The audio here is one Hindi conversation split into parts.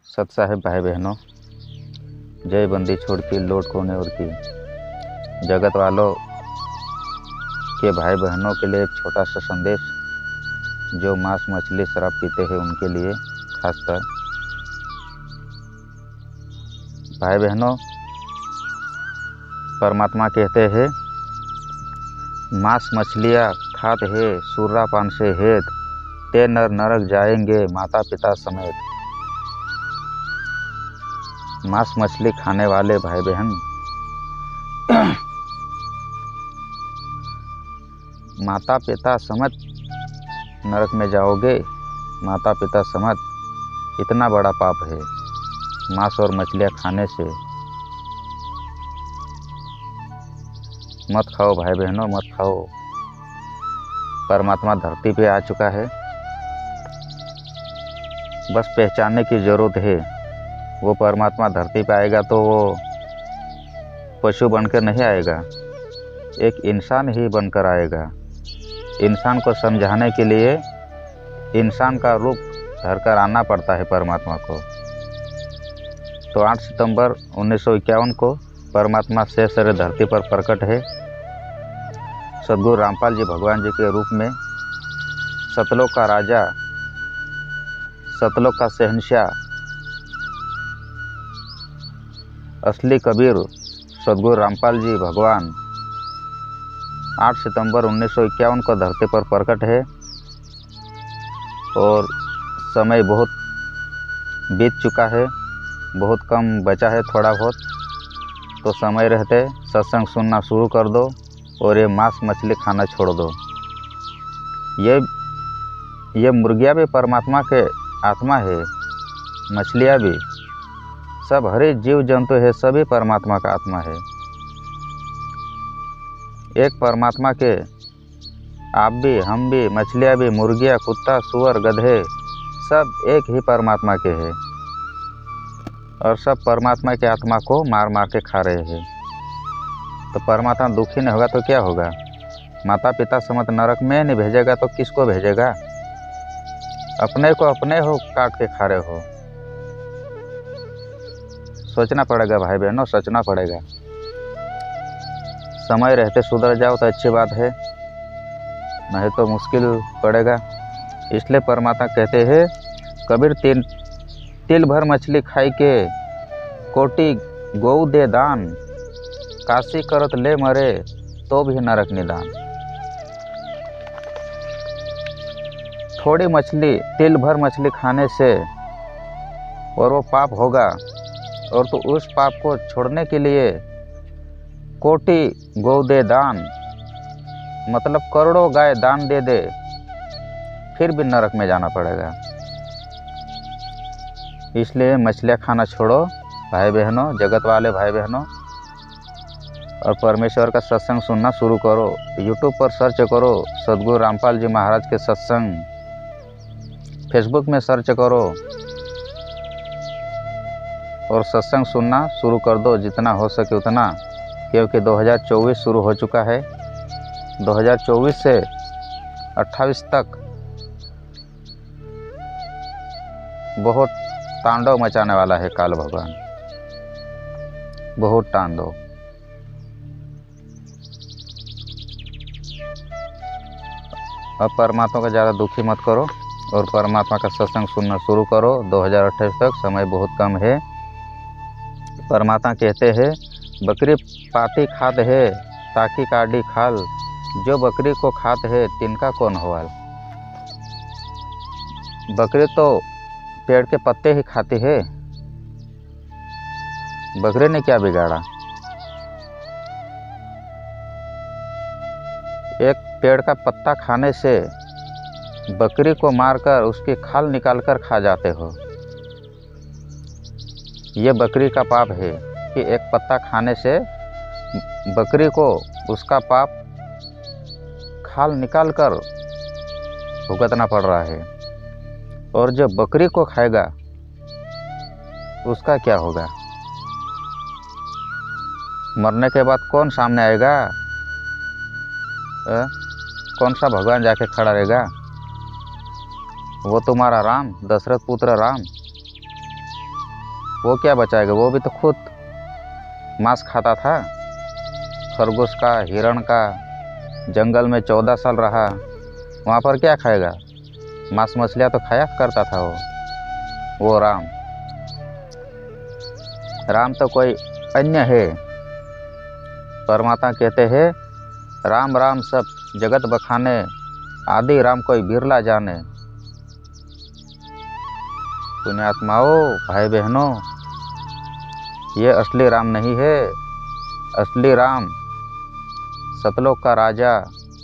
सत साहेब भाई बहनों, जय बंदी छोड़ की लोट कोने और की। जगत वालों के भाई बहनों के लिए एक छोटा सा संदेश, जो मांस मछली शराब पीते हैं उनके लिए खासकर। भाई बहनों, परमात्मा कहते हैं मांस मछलियाँ खात है सूर्रा पान से हेत, ते नर नरक जाएंगे माता पिता समेत। मांस मछली खाने वाले भाई बहन माता पिता समेत नरक में जाओगे। माता पिता समेत इतना बड़ा पाप है मांस और मछलियाँ खाने से। मत खाओ भाई बहनों, मत खाओ। परमात्मा धरती पे आ चुका है, बस पहचानने की ज़रूरत है। वो परमात्मा धरती पे आएगा तो वो पशु बनकर नहीं आएगा, एक इंसान ही बनकर आएगा। इंसान को समझाने के लिए इंसान का रूप धरकर आना पड़ता है परमात्मा को। तो 8 सितंबर 1951 को परमात्मा शेष शरीर धरती पर प्रकट है, सद्गुरु रामपाल जी भगवान जी के रूप में। सतलोक का राजा, सतलोक का शहंशाह, असली कबीर सद्गुरु रामपाल जी भगवान 8 सितंबर 1951 को धरती पर प्रकट है। और समय बहुत बीत चुका है, बहुत कम बचा है, थोड़ा बहुत। तो समय रहते सत्संग सुनना शुरू कर दो और ये मांस मछली खाना छोड़ दो। ये मुर्गियाँ भी परमात्मा के आत्मा है, मछलियाँ भी, सब हरे जीव जंतु है, सभी परमात्मा का आत्मा है। एक परमात्मा के आप भी, हम भी, मछलियाँ भी, मुर्गियाँ, कुत्ता, सुअर, गधे, सब एक ही परमात्मा के हैं और सब परमात्मा के आत्मा को मार मार के खा रहे हैं। तो परमात्मा दुखी नहीं होगा तो क्या होगा? माता पिता समेत नरक में नहीं भेजेगा तो किसको भेजेगा? अपने को अपने हो काट के खा रहे हो। सोचना पड़ेगा भाई बहनों, सोचना पड़ेगा। समय रहते सुधर जाओ तो अच्छी बात है, नहीं तो मुश्किल पड़ेगा। इसलिए परमात्मा कहते हैं कबीर तिल भर मछली खाई के कोटि गौ दे दान, काशी करत ले मरे तो भी नरक निदान। थोड़ी मछली, तिल भर मछली खाने से और वो पाप होगा, और तो उस पाप को छोड़ने के लिए कोटि गौ दे दान, मतलब करोड़ों गाय दान दे दे, फिर भी नरक में जाना पड़ेगा। इसलिए मछलियाँ खाना छोड़ो भाई बहनों, जगत वाले भाई बहनों, और परमेश्वर का सत्संग सुनना शुरू करो। यूट्यूब पर सर्च करो सद्गुरु रामपाल जी महाराज के सत्संग, फेसबुक में सर्च करो और सत्संग सुनना शुरू कर दो जितना हो सके उतना, क्योंकि 2024 शुरू हो चुका है। 2024 से 28 तक बहुत तांडव मचाने वाला है काल भगवान, बहुत तांडव। अब परमात्मा को ज़्यादा दुखी मत करो और परमात्मा का सत्संग सुनना शुरू करो। 2028 तक समय बहुत कम है। परमात्मा कहते हैं बकरी पाती खात है ताकि काटी खाल, जो बकरी को खात है तिनका कौन होवाल। बकरी तो पेड़ के पत्ते ही खाती है, बकरी ने क्या बिगाड़ा? एक पेड़ का पत्ता खाने से बकरी को मारकर उसकी खाल निकालकर खा जाते हो। ये बकरी का पाप है कि एक पत्ता खाने से बकरी को उसका पाप खाल निकालकर भुगतना पड़ रहा है। और जो बकरी को खाएगा उसका क्या होगा? मरने के बाद कौन सामने आएगा? कौन सा भगवान जाके खड़ा रहेगा? वो तुम्हारा राम, दशरथ पुत्र राम। वो क्या बचाएगा, वो भी तो खुद मांस खाता था, खरगोश का, हिरण का। जंगल में 14 साल रहा, वहाँ पर क्या खाएगा, मांस मछलियाँ तो खाया करता था वो राम। राम तो कोई अन्य है। परमात्मा कहते हैं राम राम सब जगत बखाने, आदि राम कोई बिरला जाने। पुण्यात्माओं, भाई बहनों, ये असली राम नहीं है। असली राम सतलोक का राजा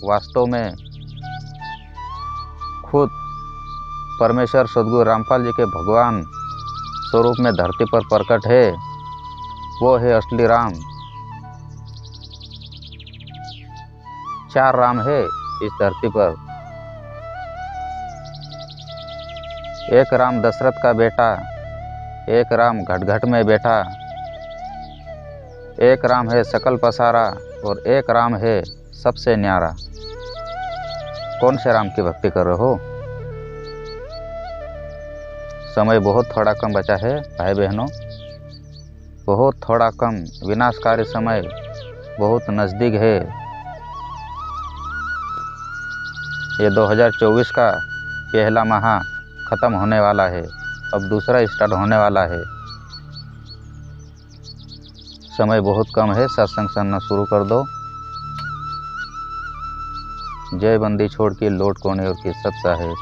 वास्तव में खुद परमेश्वर सद्गुरु रामपाल जी के भगवान स्वरूप में धरती पर प्रकट है। वो है असली राम। 4 राम है इस धरती पर। एक राम दशरथ का बेटा, एक राम घट में बैठा, एक राम है सकल पसारा और एक राम है सबसे न्यारा। कौन से राम की भक्ति कर रहे हो? समय बहुत थोड़ा कम बचा है भाई बहनों, बहुत थोड़ा कम। विनाशकारी समय बहुत नज़दीक है। ये 2024 का पहला माह ख़त्म होने वाला है, अब दूसरा स्टार्ट होने वाला है। समय बहुत कम है, सत्संग सुनना शुरू कर दो। जय बंदी छोड़ के लौट कोने और की सब साहेब।